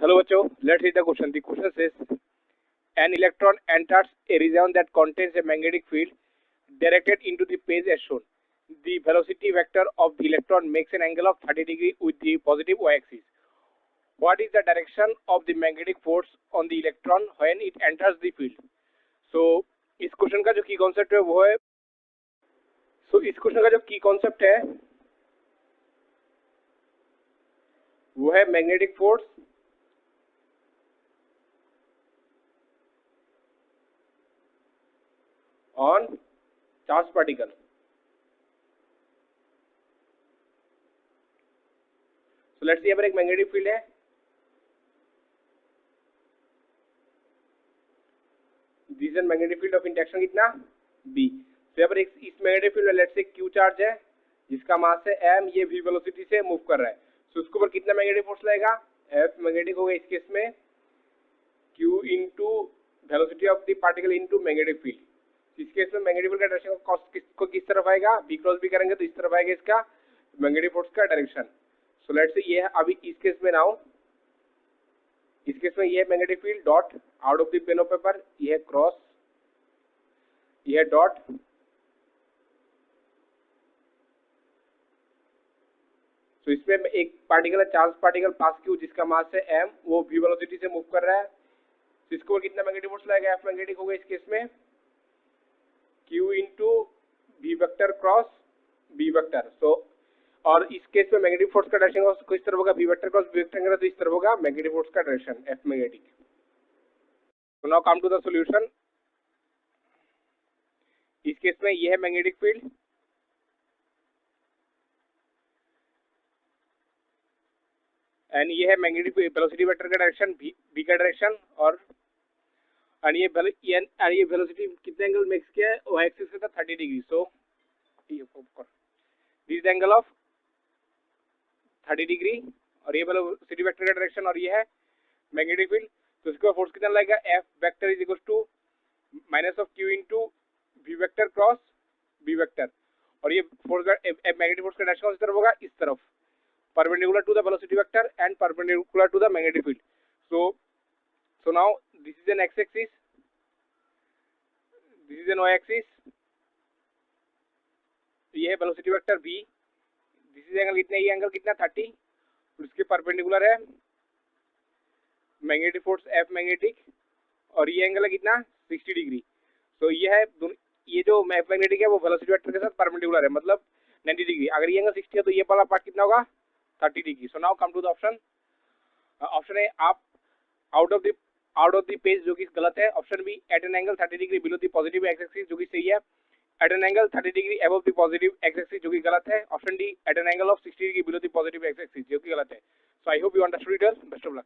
Hello बच्चों, let's read the question. The question says an electron enters a region that contains a magnetic field directed into the page as shown. The velocity vector of the electron makes an angle of 30 degree with the positive y-axis. What is the direction of the magnetic force on the electron when it enters the field? So इस question का जो की concept है वो है इस question का जो की कॉन्सेप्ट है वो है magnetic force on charge particle. So let's see, यहाँ पर एक मैग्नेटिक फील्ड है. This is magnetic field of interaction कितना b. तो यहाँ पर एक इस मैग्नेटिक फील्ड में लेट्स से q चार्ज है जिसका मास है m. ये v वेलोसिटी से मूव कर रहा है. सो उसके ऊपर कितना मैग्नेटिक फोर्स लगेगा? F मैग्नेटिक होगा इस केस में q into velocity of the particle into magnetic field. इस केस में मैग्नेटिक फील्ड का डायरेक्शन किस तरफ आएगा? b क्रॉस b करेंगे तो इस तरफ आएगा इसका मैग्नेटिक फोर्स का डायरेक्शन. सो लेट्स से ये है अभी इस केस में नाउ इस केस में ये है magnetic field dot out of the plane of paper. ये है क्रॉस, ये है डॉट. तो इसमें एक पार्टिकल है चार्ज पार्टिकल पास क्यू जिसका मास है m. वो v वेलोसिटी से मूव कर रहा है. तो इसके ऊपर कितना मैग्नेटिक फोर्स लगेगा? F मैग्नेटिक होगा इस केस में q into v vector cross b vector. So और इस केस में मैग्नेटिक फोर्स का डायरेक्शन किस तरफ होगा? v vector cross b vector तो इस तरफ होगा मैग्नेटिक फोर्स का डायरेक्शन F मैग्नेटिक. तो now come to the solution. इस केस में ये है मैग्नेटिक फील्ड एंड ये है मैग्नेटिक वेलोसिटी वेक्टर का डायरेक्शन b का डायरेक्शन. और ये वेलोसिटी कितने एंगल मेक्स किया है? y एक्सिस से था 30 degree. So this angle of 30 degree और ये वेलोसिटी वेक्टर का डायरेक्शन और ये है मैग्नेटिक फील्ड. तो इसका फोर्स कितना लगेगा? F vector is equal to minus of q into v vector cross b vector. और ये फोर्स मैग्नेटिक फोर्स का डायरेक्शन इस तरफ होगा इस तरफ perpendicular to the velocity vector and perpendicular to the magnetic field. So now this is an x-axis, this is an y-axis. ये है velocity vector v. This is angle कितना? ये एंगल कितना 30. और इसके परपेंडिकुलर है मैग्नेटिक फोर्स F मैग्नेटिक और ये एंगल है कितना 60 डिग्री. तो ये है ये जो F मैग्नेटिक है वो वेलोसिटी वेक्टर के साथ परपेंडिकुलर है मतलब 90 डिग्री. अगर ये एंगल 60 है तो ये वाला पार्ट कितना होगा? 30 degree. So now come to the option. Option A आप आउट ऑफ द पेज जो कि गलत है. Option B at an angle 30 degree below the positive X axis जो कि सही है. At an angle 30 degree above the positive X axis जो कि गलत है. Option D at an angle of 60 degree below the positive X axis जो कि गलत है. सो I hope you understood it. Best of luck.